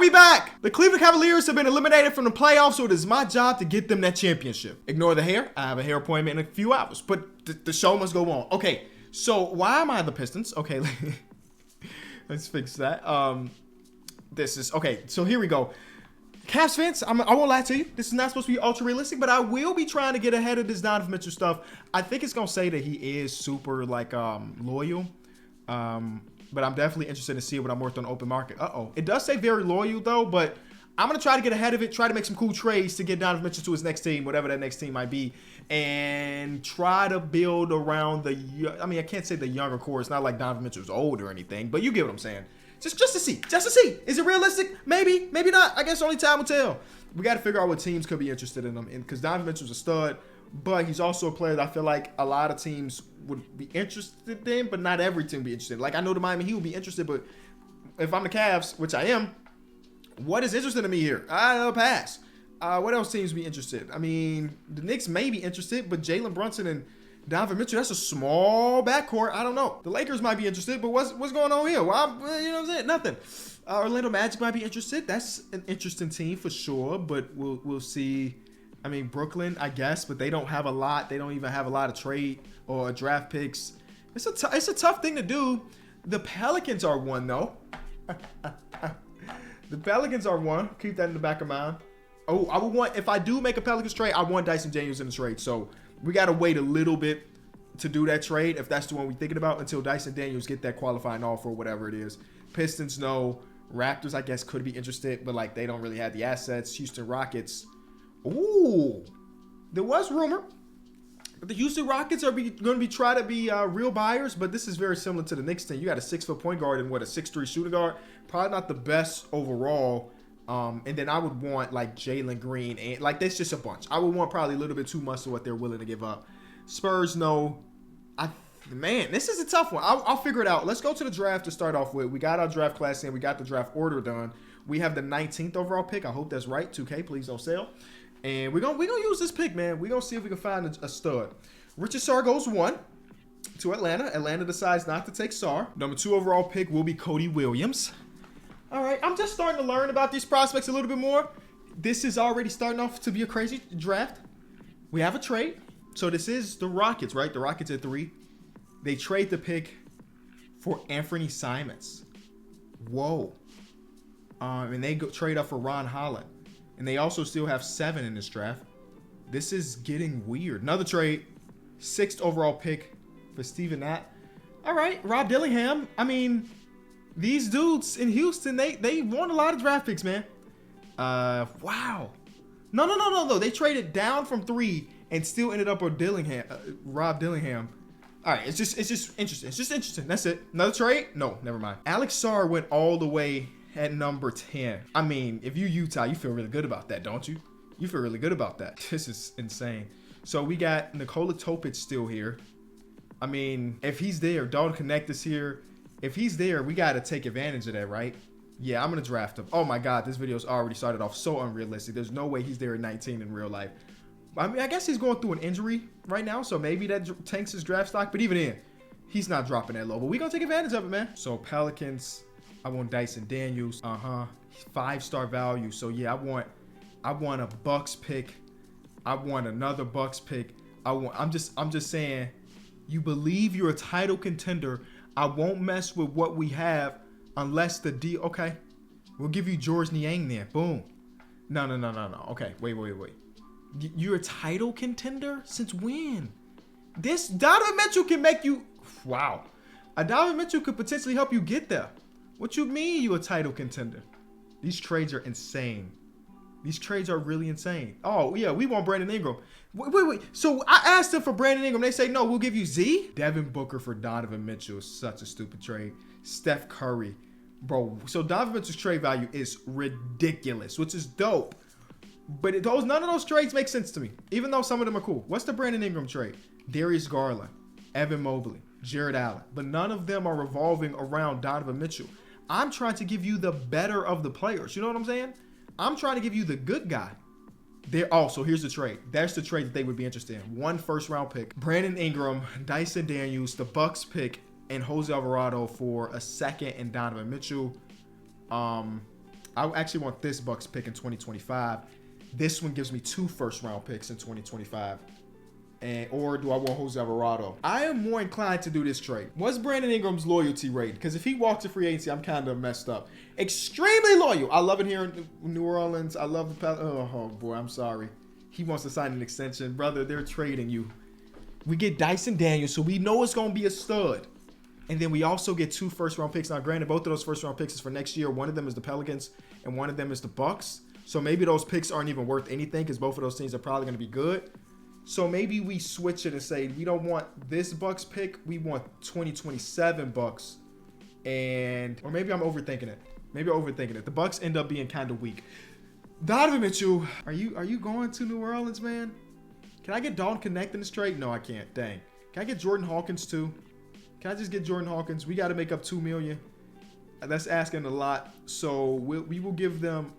we back. The Cleveland Cavaliers have been eliminated from the playoffs, so it is my job to get them that championship. Ignore the hair. I have a hair appointment in a few hours, but the show must go on. Okay, so why am I the Pistons? Okay, let's fix that. This is, okay, so here we go. Cavs fans, I won't lie to you. This is not supposed to be ultra realistic, but I will be trying to get ahead of this Donovan Mitchell stuff. I think it's gonna say that he is super like loyal, but I'm definitely interested to see what I'm worth on the open market. It does say very loyal though, but I'm gonna try to get ahead of it. Try to make some cool trades to get Donovan Mitchell to his next team, whatever that next team might be, and try to build around the. I mean, I can't say the younger core. It's not like Donovan Mitchell's old or anything, but you get what I'm saying. Just to see. Is it realistic? Maybe, maybe not. I guess only time will tell. We got to figure out what teams could be interested in him. Because Donovan Mitchell's a stud, but he's also a player that I feel like a lot of teams would be interested in, but not every team would be interested. Like, I know the Miami Heat would be interested, but if I'm the Cavs, which I am, what is interested in me here? I'll pass. What else teams be interested? I mean, the Knicks may be interested, but Jalen Brunson and Donovan Mitchell, that's a small backcourt. I don't know. The Lakers might be interested, but what's going on here? Well, you know what I'm saying? Nothing. Orlando Magic might be interested. That's an interesting team for sure, but we'll see. I mean, Brooklyn, I guess, but they don't have a lot. They don't even have a lot of trade or draft picks. It's a tough thing to do. The Pelicans are one, though. The Pelicans are one. Keep that in the back of mind. Oh, I would want, if I do make a Pelicans trade, I want Dyson Daniels in the trade. So we got to wait a little bit to do that trade, if that's the one we're thinking about, until Dyson Daniels get that qualifying offer or whatever it is. Pistons, no. Raptors, I guess, could be interested, but like they don't really have the assets. Houston Rockets. Ooh. There was rumor that the Houston Rockets are going to be trying to be real buyers, but this is very similar to the Knicks thing. You got a 6-foot point guard and a 6'3" shooting guard. Probably not the best overall. And then I would want like Jalen Green and like that's just a bunch. I would want probably a little bit too much of what they're willing to give up. Spurs, no. Man, this is a tough one. I'll figure it out. Let's go to the draft to start off with. We got our draft class in. We got the draft order done. We have the 19th overall pick. I hope that's right. 2K, please don't sell. And we're gonna use this pick, man. We're gonna see if we can find a stud. Richard Sarr goes 1 to Atlanta. Atlanta decides not to take Sarr. Number 2 overall pick will be Cody Williams. All right, I'm just starting to learn about these prospects a little bit more. This is already starting off to be a crazy draft. We have a trade. So this is the Rockets, right? The Rockets at 3. They trade the pick for Anthony Simons. Whoa. And they trade up for Ron Holland. And they also still have 7 in this draft. This is getting weird. Another trade. 6th overall pick for Steven Natt. All right, Rob Dillingham. I mean, these dudes in Houston, they won a lot of draft picks, man. Wow. No. They traded down from 3 and still ended up with Dillingham, Rob Dillingham. All right, it's just interesting. It's just interesting. That's it. Another trade? No, never mind. Alex Sarr went all the way at number 10. I mean, if you Utah, you feel really good about that, don't you? You feel really good about that. This is insane. So we got Nikola Topic still here. I mean, if he's there, Dalton Connect is here. If he's there, we got to take advantage of that, right? Yeah, I'm going to draft him. Oh my God, this video's already started off so unrealistic. There's no way he's there at 19 in real life. I mean, I guess he's going through an injury right now, so maybe that tanks his draft stock. But even then, he's not dropping that low. But we're going to take advantage of it, man. So Pelicans, I want Dyson Daniels. 5-star value. So yeah, I want a Bucks pick. I want another Bucks pick. I'm just saying, you believe you're a title contender. I won't mess with what we have unless the deal. Okay, we'll give you George Niang there. Boom. No. Okay, wait. You're a title contender? Since when? This Donovan Mitchell can make you. Wow. A Donovan Mitchell could potentially help you get there. What you mean you a title contender? These trades are insane. These trades are really insane. Oh, yeah, we want Brandon Ingram. Wait. So I asked them for Brandon Ingram. They say, no, we'll give you Z. Devin Booker for Donovan Mitchell is such a stupid trade. Steph Curry. Bro, so Donovan Mitchell's trade value is ridiculous, which is dope. But none of those trades make sense to me, even though some of them are cool. What's the Brandon Ingram trade? Darius Garland, Evan Mobley, Jared Allen. But none of them are revolving around Donovan Mitchell. I'm trying to give you the better of the players. You know what I'm saying? I'm trying to give you the good guy. So here's the trade. That's the trade that they would be interested in. 1 first-round pick. Brandon Ingram, Dyson Daniels, the Bucks pick, and Jose Alvarado for a 2nd and Donovan Mitchell. I actually want this Bucks pick in 2025. This one gives me 2 first-round picks in 2025. Or do I want Jose Alvarado? I am more inclined to do this trade. What's Brandon Ingram's loyalty rate? Because if he walks to free agency, I'm kind of messed up. Extremely loyal. I love it here in New Orleans. I love the oh boy, I'm sorry. He wants to sign an extension. Brother, they're trading you. We get Dyson Daniels, so we know it's going to be a stud. And then we also get 2 first-round picks. Now, granted, both of those first-round picks is for next year. One of them is the Pelicans, and one of them is the Bucks. So maybe those picks aren't even worth anything because both of those teams are probably going to be good. So maybe we switch it and say we don't want this Bucks pick. We want 2027 Bucks. Or maybe I'm overthinking it. The Bucks end up being kind of weak. Donovan Mitchell, are you going to New Orleans, man? Can I get Dalton Connect in this trade? No, I can't. Dang. Can I get Jordan Hawkins too? Can I just get Jordan Hawkins? We got to make up $2 million. That's asking a lot. So we will give them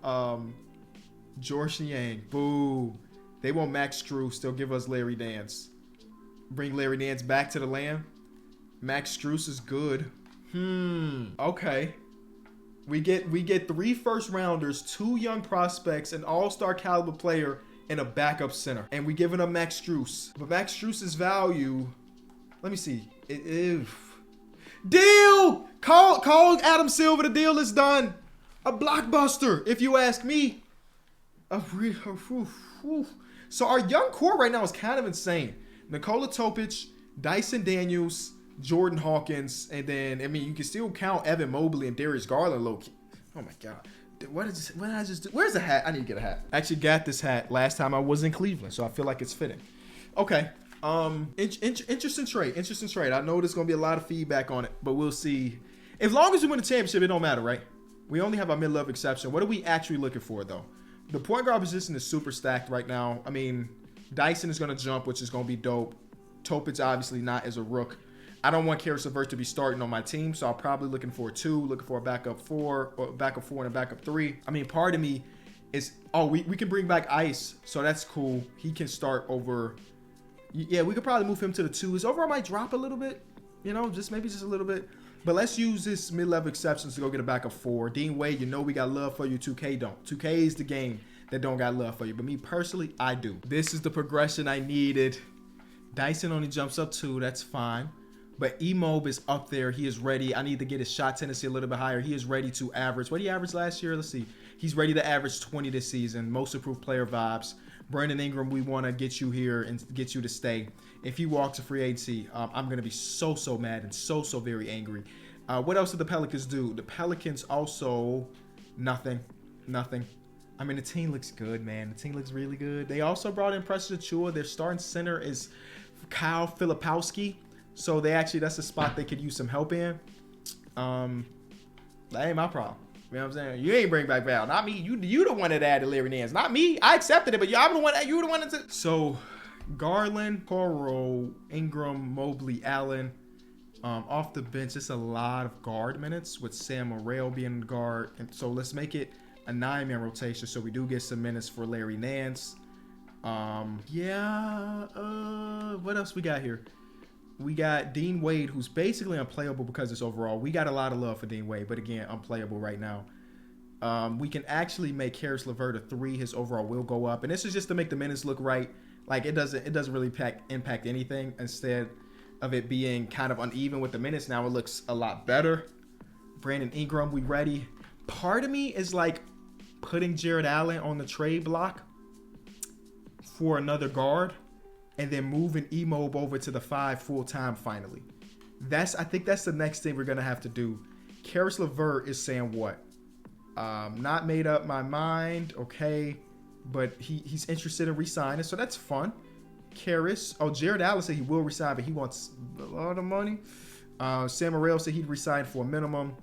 George Niang. Boo. They want Max Strus. They'll give us Larry Nance. Bring Larry Nance back to the land. Max Strus is good. Okay. We get 3 first rounders, 2 young prospects, an all-star caliber player, and a backup center. And we giving up Max Strus. But Max Strus's value, let me see. It is deal. Call Adam Silver. The deal is done. A blockbuster, if you ask me. So our young core right now is kind of insane. Nikola Topic, Dyson Daniels, Jordan Hawkins, and then, I mean, you can still count Evan Mobley and Darius Garland low-key. Oh, my God. What did I just do? Where's the hat? I need to get a hat. I actually got this hat last time I was in Cleveland, so I feel like it's fitting. Okay. Interesting trade. I know there's going to be a lot of feedback on it, but we'll see. As long as we win the championship, it don't matter, right? We only have our mid-level exception. What are we actually looking for, though? The point guard position is super stacked right now. I mean, Dyson is going to jump, which is going to be dope. Topic obviously not as a rook. I don't want Caris LeVert to be starting on my team, so I'm probably looking for a 2, looking for a backup 4, or a backup 4 and a backup 3. I mean, part of me is, we can bring back Ice, so that's cool. He can start over. Yeah, we could probably move him to the 2. His overall might drop a little bit, maybe just a little bit. But let's use this mid-level exceptions to go get a backup 4. Dean Wade, we got love for you. 2K don't. 2K is the game that don't got love for you. But me personally, I do. This is the progression I needed. Dyson only jumps up 2. That's fine. But Emob is up there. He is ready. I need to get his shot tendency a little bit higher. He is ready to average. What did he average last year? Let's see. He's ready to average 20 this season. Most improved player vibes. Brandon Ingram, we want to get you here and get you to stay. If you walk to free agency, I'm going to be so mad and so very angry. What else did the Pelicans do? The Pelicans also, nothing. I mean, the team looks good, man. The team looks really good. They also brought in Precious Achiuwa. Their starting center is Kyle Filipowski. So that's a spot they could use some help in. That ain't my problem. You know what I'm saying? You ain't bring back Val. Not me. You the one that added Larry Nance. Not me. I accepted it, but you the one that. So, Garland, Coro, Ingram, Mobley, Allen. Off the bench, it's a lot of guard minutes with Sam Morrell being guard. And so let's make it a 9-man rotation so we do get some minutes for Larry Nance. What else we got here? We got Dean Wade, who's basically unplayable because it's overall. We got a lot of love for Dean Wade, but again, unplayable right now. We can actually make Caris LeVert a 3. His overall will go up. And this is just to make the minutes look right. Like, it doesn't really impact anything. Instead of it being kind of uneven with the minutes, now it looks a lot better. Brandon Ingram, we ready. Part of me is like putting Jared Allen on the trade block for another guard and then moving Emob over to the 5 full-time finally. I think that's the next thing we're going to have to do. Caris LeVert is saying what? Not made up my mind, okay, but he's interested in re-signing, so that's fun. Jared Allen said he will resign, but he wants a lot of money. Sam Morrell said he'd resign for a minimum.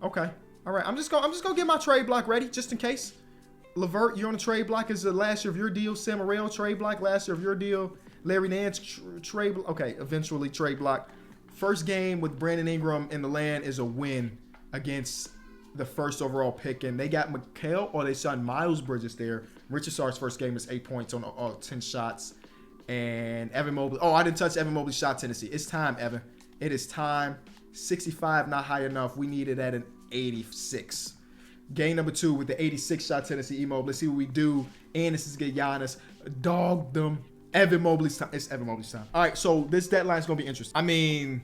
Okay. All right. I'm just gonna get my trade block ready just in case. LeVert, you're on the trade block. Is the last year of your deal. Sam Morrell, trade block. Last year of your deal. Larry Nance, trade block. Okay. Eventually trade block. First game with Brandon Ingram in the land is a win against the first overall pick. And they got Mikal, or they signed Miles Bridges there. Richard Sar's first game is 8 points on 10 shots. And Evan Mobley. Oh, I didn't touch Evan Mobley's shot tendency. It's time, Evan. It is time. 65, not high enough. We need it at an 86. Game number 2 with the 86 shot Tennessee Emo. Let's see what we do. And this is get Giannis. Dog them. Evan Mobley's time. It's Evan Mobley's time. All right, so this deadline is going to be interesting. I mean,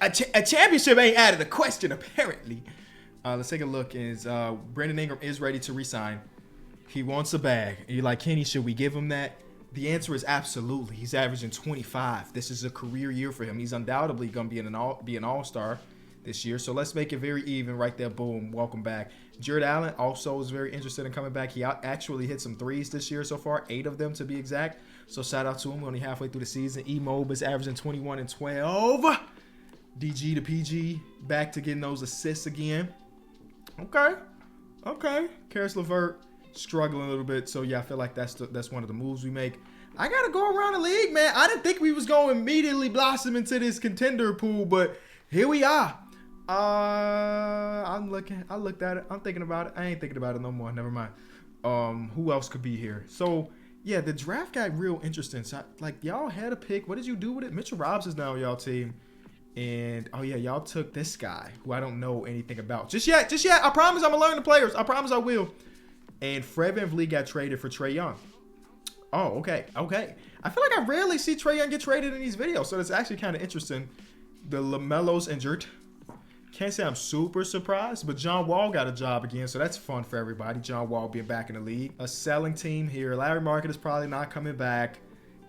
a championship ain't out of the question, apparently. Let's take a look. Brandon Ingram is ready to resign. He wants a bag. And you're like, Kenny, should we give him that? The answer is absolutely. He's averaging 25. This is a career year for him. He's undoubtedly going to be an all-star this year. So let's make it very even right there. Boom. Welcome back. Jared Allen also is very interested in coming back. He actually hit some threes this year so far, 8 of them to be exact. So shout out to him. We're only halfway through the season. E-Mob is averaging 21 and 12. DG to PG back to getting those assists again. Okay. Karis LeVert struggling a little bit. So yeah, I feel like that's one of the moves we make. I gotta go around the league, man. I didn't think we was going to immediately blossom into this contender pool, but here we are. I looked at it. I'm thinking about it. I ain't thinking about it no more. Never mind. Who else could be here? So yeah, the draft got real interesting. So like y'all had a pick. What did you do with it? Mitchell Robs is now on y'all team. And oh yeah, y'all took this guy who I don't know anything about. Just yet. I promise I'm gonna learn the players. I promise I will. And Fred VanVleet got traded for Trae Young. Oh, okay. I feel like I rarely see Trae Young get traded in these videos, so that's actually kind of interesting. The LaMelo's injured. Can't say I'm super surprised, but John Wall got a job again, so that's fun for everybody. John Wall being back in the league. A selling team here. Larry Market is probably not coming back.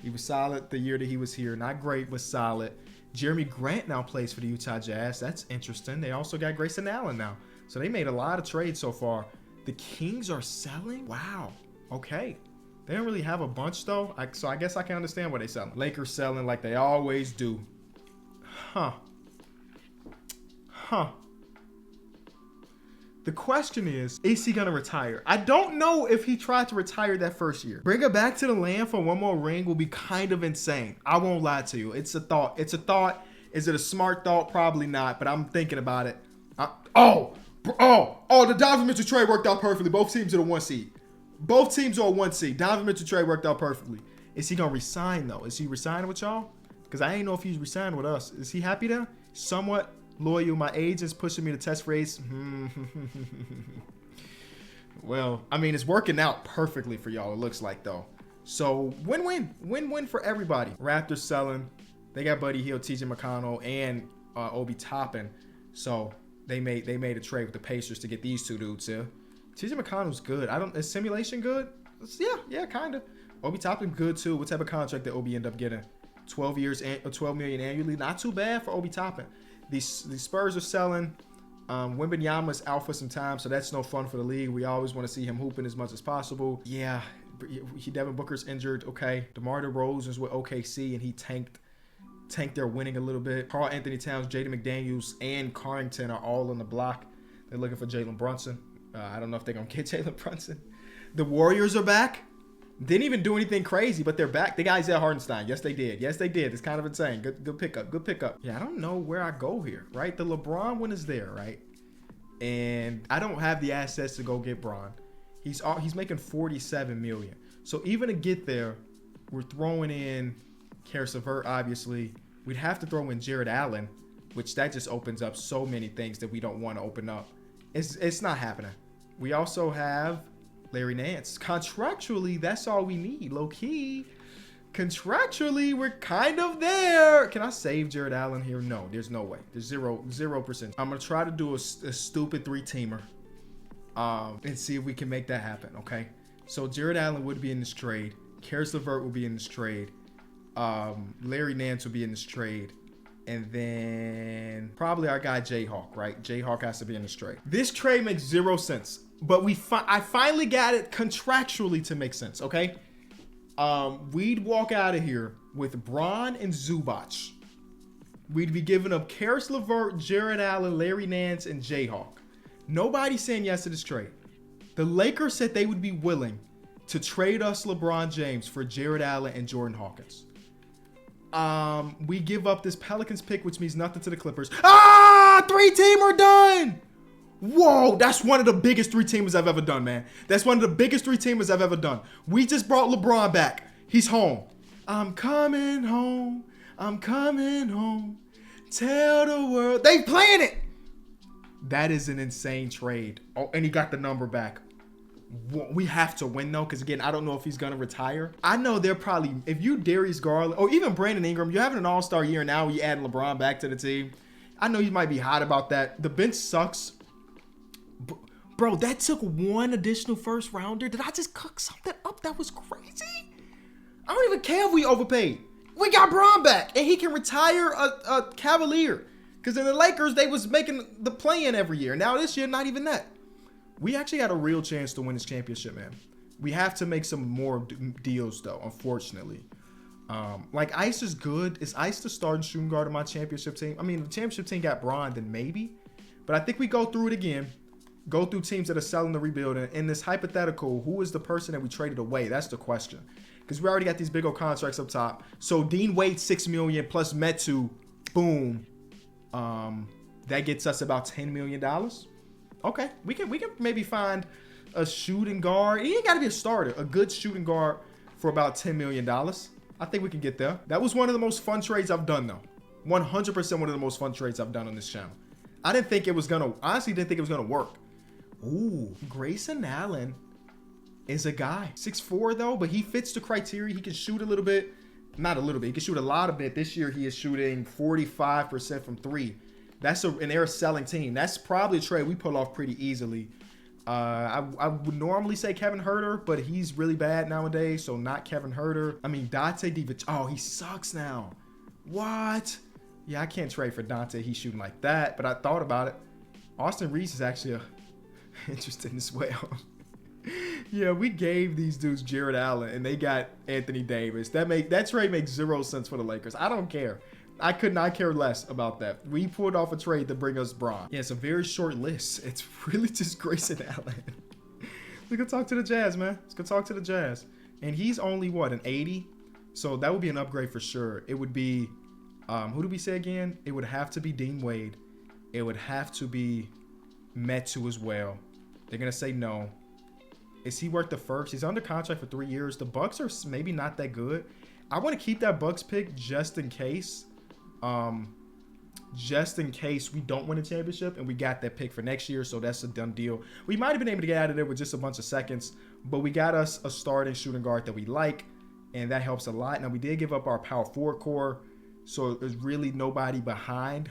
He was solid the year that he was here. Not great, but solid. Jeremy Grant now plays for the Utah Jazz. That's interesting. They also got Grayson Allen now. So they made a lot of trades so far. The Kings are selling? Wow. Okay. They don't really have a bunch, though. So I guess I can understand why they're selling. Lakers selling like they always do. Huh. The question is he going to retire? I don't know if he tried to retire that first year. Bring it back to the land for one more ring will be kind of insane. I won't lie to you. It's a thought. Is it a smart thought? Probably not, but I'm thinking about it. The Donovan Mitchell trade worked out perfectly. Both teams are the 1 seed. Both teams are 1 seed. Donovan Mitchell trade worked out perfectly. Is he going to resign, though? Is he resigning with y'all? Because I ain't know if he's resigning with us. Is he happy there? Somewhat loyal. My agent's pushing me to test phrase. Well, I mean, it's working out perfectly for y'all, it looks like, though. So, win-win. Win-win for everybody. Raptors selling. They got Buddy Hield, TJ McConnell, and Obi Toppin. So, they made a trade with the Pacers to get these 2 dudes here. TJ McConnell's good. Is simulation good? Yeah, kind of. Obi Toppin good, too. What type of contract did Obi end up getting? 12 years, $12 million annually. Not too bad for Obi Toppin. The Spurs are selling. Wembanyama's out for some time, so that's no fun for the league. We always want to see him hooping as much as possible. Yeah, Devin Booker's injured. Okay, DeMar DeRozan's with OKC, and he tanked their winning a little bit. Karl Anthony Towns, Jaden McDaniels, and Carrington are all on the block. They're looking for Jalen Brunson. I don't know if they're going to get Jalen Brunson. The Warriors are back. Didn't even do anything crazy, but they're back. They got Isaiah Hartenstein. Yes, they did. It's kind of insane. Good pickup. Yeah, I don't know where I go here, right? The LeBron one is there, right? And I don't have the assets to go get Bron. He's making $47 million. So even to get there, we're throwing in Karis LeVert, obviously. We'd have to throw in Jared Allen, which that just opens up so many things that we don't want to open up. It's not happening. We also have Larry Nance. Contractually, that's all we need. Low key. Contractually, we're kind of there. Can I save Jared Allen here? No, there's no way. There's 0%. I'm going to try to do a stupid 3-teamer and see if we can make that happen, okay? So Jared Allen would be in this trade. Karis LeVert will be in this trade. Larry Nance will be in this trade. And then probably our guy Jayhawk, right? Jayhawk has to be in this trade. This trade makes 0 sense. But I finally got it contractually to make sense, okay? We'd walk out of here with Bron and Zubac. We'd be giving up Karis LeVert, Jared Allen, Larry Nance, and Jayhawk. Nobody's saying yes to this trade. The Lakers said they would be willing to trade us LeBron James for Jared Allen and Jordan Hawkins. We give up this Pelicans pick, which means nothing to the Clippers. 3-teamer done! Whoa, that's one of the biggest 3-teamers I've ever done, man. That's one of the biggest 3-teamers I've ever done. We just brought LeBron back. He's home. I'm coming home. I'm coming home. Tell the world. They playing it. That is an insane trade. Oh, and he got the number back. We have to win though, because again, I don't know if he's gonna retire. I know they're probably, if you Darius Garland or even Brandon Ingram, you're having an all-star year now, you add LeBron back to the team. I know you might be hot about that. The bench sucks. Bro, that took one additional first rounder. Did I just cook something up? That was crazy. I don't even care if we overpaid. We got Bron back, and he can retire a Cavalier. Because in the Lakers, they was making the play-in every year. Now this year, not even that. We actually had a real chance to win this championship, man. We have to make some more deals, though, unfortunately. Like, Ice is good. Is Ice the starting shooting guard of my championship team? I mean, if the championship team got Bron, then maybe. But I think we go through it again. Go through teams that are selling the rebuild. And in this hypothetical, who is the person that we traded away? That's the question. Because we already got these big old contracts up top. So Dean Wade, $6 million plus Metu, boom. That gets us about $10 million. Okay, we can maybe find a shooting guard. He ain't got to be a starter. A good shooting guard for about $10 million. I think we can get there. That was one of the most fun trades I've done, though. 100% one of the most fun trades I've done on this channel. I didn't think it was gonna. Honestly, didn't think it was gonna work. Ooh, Grayson Allen is a guy. 6'4" though, but he fits the criteria. He can shoot a little bit. Not a little bit. He can shoot a lot of it. This year, he is shooting 45% from three. That's and they're a selling team. That's probably a trade we pull off pretty easily. I would normally say Kevin Huerter, but he's really bad nowadays, so not Kevin Huerter. I mean, Dante DiVincenzo. Oh, he sucks now. What? Yeah, I can't trade for Dante. He's shooting like that, but I thought about it. Austin Reeves is actually interesting as well. Yeah, we gave these dudes Jared Allen, and they got Anthony Davis. That trade makes 0 sense for the Lakers. I don't care. I could not care less about that. We pulled off a trade to bring us Bron. Yeah, it's a very short list. It's really just Grayson Allen. Let's go talk to the Jazz, man. Let's go talk to the Jazz. And he's only, what, an 80? So that would be an upgrade for sure. It would be, who do we say again? It would have to be Dean Wade. It would have to be Metu as well. They're going to say no. Is he worth the first? He's under contract for 3 years. The Bucks are maybe not that good. I want to keep that Bucks pick just in case. Just in case we don't win a championship, and we got that pick for next year, so that's a done deal. We might have been able to get out of there with just a bunch of seconds, but we got us a starting shooting guard that we like, and that helps a lot. Now, we did give up our power forward core, so there's really nobody behind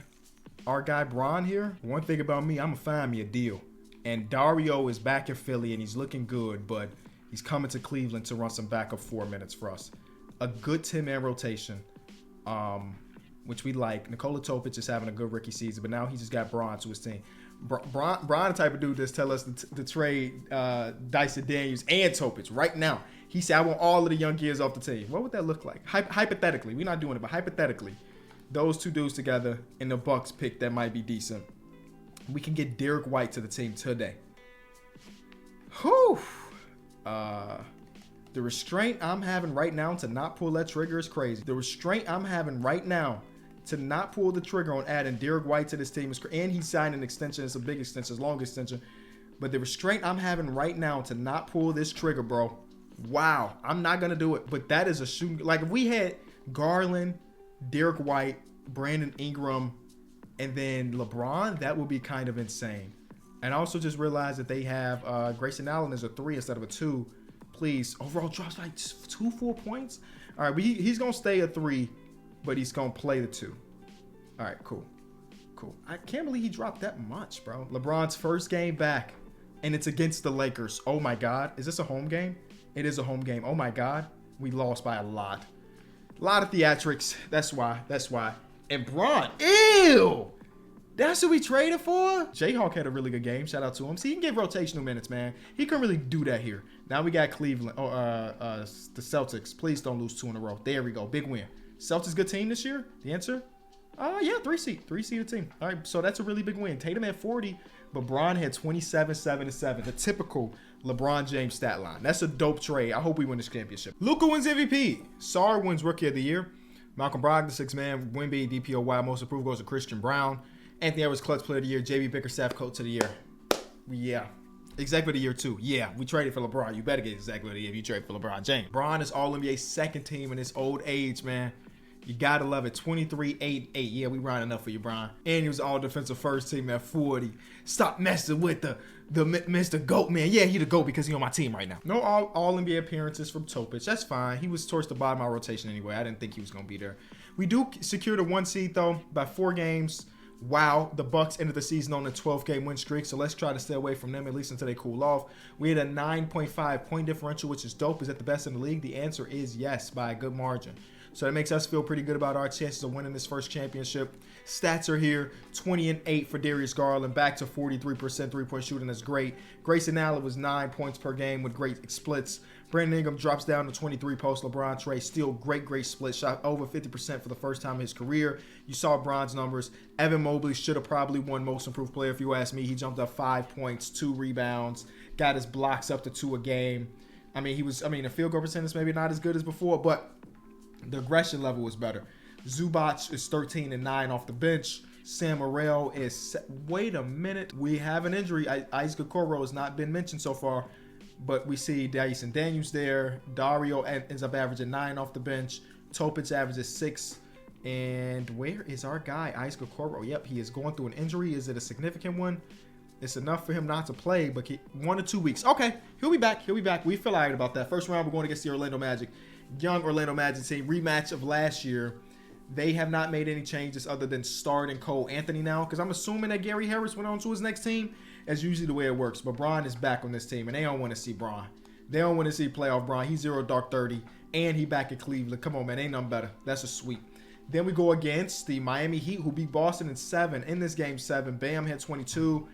our guy Bron here. One thing about me, I'm gonna find me a deal. And Dario is back in Philly, and he's looking good, but he's coming to Cleveland to run some backup 4 minutes for us. A good 10-man rotation, which we like. Nikola Topic is having a good rookie season, but now he just got Bron to his team. Bron, the type of dude that's tell us to trade Dyson Daniels and Topic right now. He said, I want all of the young kids off the team. What would that look like? Hypothetically, we're not doing it, but hypothetically, those two dudes together in the Bucks pick that might be decent. We can get Derek White to the team today. Whew. The restraint I'm having right now to not pull that trigger is crazy. The restraint I'm having right now to not pull the trigger on adding Derek White to this team is crazy. And he signed an extension. It's a big extension. It's a long extension. But the restraint I'm having right now to not pull this trigger, bro. Wow. I'm not going to do it. But that is a shooting. Like, if we had Garland, Derek White, Brandon Ingram, and then LeBron, that would be kind of insane. And I also just realized that they have Grayson Allen as a 3 instead of a 2. Please, overall drops like 4 points. All right, he's going to stay a 3, but he's going to play the 2. All right, cool. I can't believe he dropped that much, bro. LeBron's first game back, and it's against the Lakers. Oh, my God. Is this a home game? It is a home game. Oh, my God. We lost by a lot. A lot of theatrics. That's why. And Bron, ew! That's who we traded for? Jayhawk had a really good game. Shout out to him. See, he can get rotational minutes, man. He couldn't really do that here. Now we got Cleveland, the Celtics. Please don't lose 2 in a row. There we go. Big win. Celtics good team this year? The answer? Yeah, 3-seed team. All right, so that's a really big win. Tatum had 40, but Bron had 27, 7, and 7. The typical LeBron James stat line. That's a dope trade. I hope we win this championship. Luka wins MVP. Sarr wins Rookie of the Year. Malcolm Brogdon, 6th man. Wemby, DPOY. Most improved goes to Christian Brown. Anthony Edwards, Clutch Player of the Year. JB Bickerstaff, Coach of the Year. Yeah. Executive of the Year, too. Yeah, we traded for LeBron. You better get Executive of the Year if you trade for LeBron James. Bron is All-NBA second team in his old age, man. You gotta love it. 23-8-8. Yeah, we rounding up for you, Bron. And he was all defensive first team at 40. Stop messing with the Mr. GOAT, man. Yeah, he the GOAT because he on my team right now. No all NBA appearances from Topic. That's fine. He was towards the bottom of my rotation anyway. I didn't think he was gonna be there. We do secure the 1 seed though by 4 games. Wow, the Bucks ended the season on a 12-game win streak, so let's try to stay away from them at least until they cool off. We had a 9.5 point differential, which is dope. Is that the best in the league? The answer is yes, by a good margin. So that makes us feel pretty good about our chances of winning this first championship. Stats are here: 20-8 for Darius Garland, back to 43% three-point shooting. That's great. Grayson Allen was 9 points per game with great splits. Brandon Ingram drops down to 23 post LeBron Trey. Still great split. Shot over 50% for the first time in his career. You saw Bron's numbers. Evan Mobley should have probably won most improved player if you ask me. He jumped up 5 points, 2 rebounds, got his blocks up to 2 a game. The field goal percentage maybe not as good as before, but the aggression level was better. Zubac is 13-9 off the bench. Sam Morrell is... Wait a minute. We have an injury. Isaac Okoro has not been mentioned so far, but we see Dyson Daniels there. Dario ends up averaging 9 off the bench. Topic averages 6. And where is our guy, Isaac Okoro? Yep, he is going through an injury. Is it a significant one? It's enough for him not to play, but 1 or 2 weeks. Okay, he'll be back. We feel all right about that. First round, we're going against the Orlando Magic. Young Orlando Magic team, rematch of last year. They have not made any changes other than starting Cole Anthony now, because I'm assuming that Gary Harris went on to his next team. That's usually the way it works. But Bron is back on this team, and they don't want to see Bron. They don't want to see playoff Bron. He's 0 dark 30, and he back at Cleveland. Come on, man. Ain't nothing better. That's a sweep. Then we go against the Miami Heat, who beat Boston in 7 in this game 7. Bam had 22.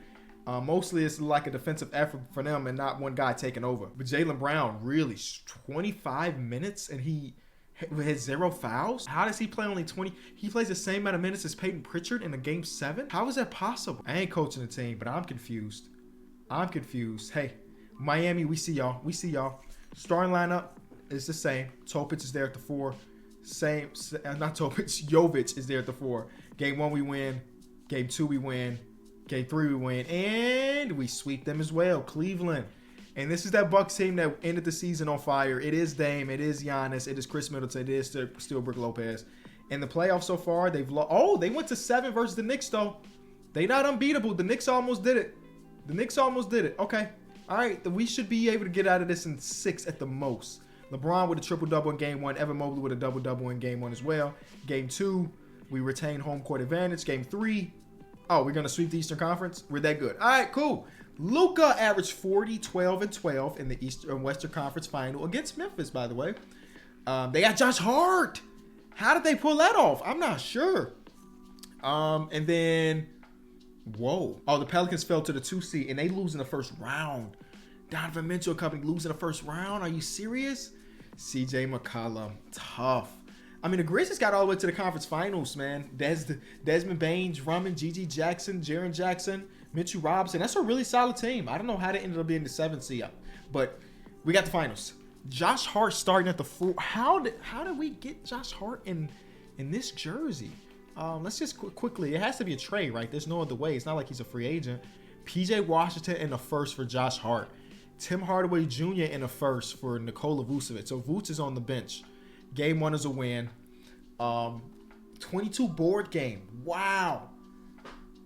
Mostly it's like a defensive effort for them and not one guy taking over. But Jaylen Brown, really, 25 minutes and he had 0 fouls? How does he play only 20? He plays the same amount of minutes as Peyton Pritchard in a game 7? How is that possible? I ain't coaching the team, but I'm confused. Hey, Miami, we see y'all. Starting lineup is the same. Topic is there at the 4. Not Topic, Jovic is there at the 4. Game 1 we win. Game 2 we win. Game 3 we win, and we sweep them as well. Cleveland. And this is that Bucks team that ended the season on fire. It is Dame, it is Giannis, it is Chris Middleton, it is still Brook Lopez. In the playoffs so far, they've lost. Oh, they went to 7 versus the Knicks, though. They not unbeatable. The Knicks almost did it. Okay. All right, we should be able to get out of this in 6 at the most. LeBron with a triple-double in Game 1. Evan Mobley with a double-double in Game 1 as well. Game 2, we retain home court advantage. Game 3, oh, we're going to sweep the Eastern Conference? We're that good. All right, cool. Luka averaged 40, 12, and 12 in the Eastern Western Conference Final against Memphis, by the way. They got Josh Hart. How did they pull that off? I'm not sure. And then, whoa. Oh, the Pelicans fell to the 2 seed, and they lose in the first round. Donovan Mitchell Company lose in the first round. Are you serious? CJ McCollum, tough. The Grizzlies got all the way to the conference finals, man. Desmond Bain, Drummond, G.G. Jackson, Jaren Jackson, Mitchell Robinson. That's a really solid team. I don't know how they ended up being the 7th seed, but we got the finals. Josh Hart starting at the 4. How did we get Josh Hart in this jersey? Let's just quickly. It has to be a trade, right? There's no other way. It's not like he's a free agent. P.J. Washington in the 1st for Josh Hart. Tim Hardaway Jr. in the 1st for Nikola Vucevic. So Vuce is on the bench. Game 1 is a win. 22 board game. Wow.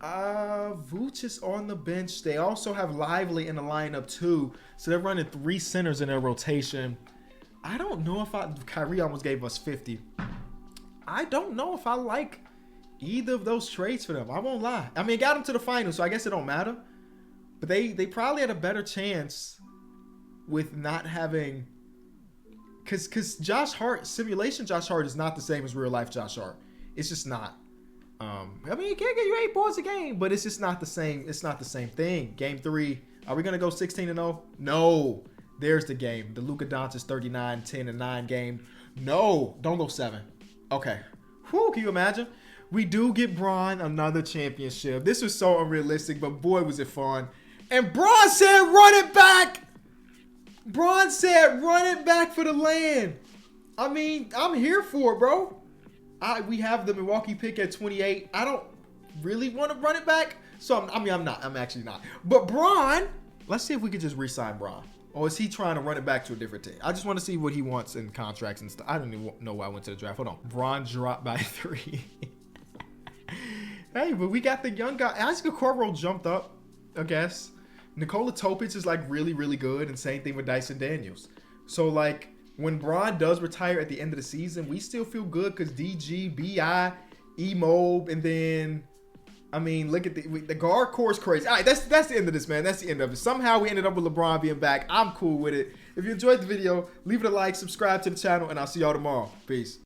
Vuce is on the bench. They also have Lively in the lineup too. So they're running 3 centers in their rotation. I don't know if Kyrie almost gave us 50. I don't know if I like either of those trades for them. I won't lie. It got them to the finals, so I guess it don't matter. But they probably had a better chance with not having... Because Josh Hart, simulation Josh Hart is not the same as real life Josh Hart. It's just not. He can't get you 8 points a game, but it's just not the same. It's not the same thing. Game 3, are we going to go 16-0? No. There's the game. The Luka Doncic 39, 10, and 9 game. No. Don't go 7. Okay. Whew, can you imagine? We do get Bron another championship. This was so unrealistic, but boy, was it fun. And Bron said, run it back. Bron said, run it back for the land. I'm here for it, bro. We have the Milwaukee pick at 28. I don't really want to run it back. So, I'm not. I'm actually not. But Bron, let's see if we could just re-sign Bron. Or is he trying to run it back to a different team? I just want to see what he wants in contracts and stuff. I don't even know why I went to the draft. Hold on. Bron dropped by 3. Hey, but we got the young guy. Isaac Okoro jumped up, I guess. Nikola Topic is like really, really good. And same thing with Dyson Daniels. So like when Bron does retire at the end of the season, we still feel good because DG, BI, E-Mob, and then... I mean, look at the guard core is crazy. All right, that's the end of this, man. That's the end of it. Somehow we ended up with LeBron being back. I'm cool with it. If you enjoyed the video, leave it a like, subscribe to the channel, and I'll see y'all tomorrow. Peace.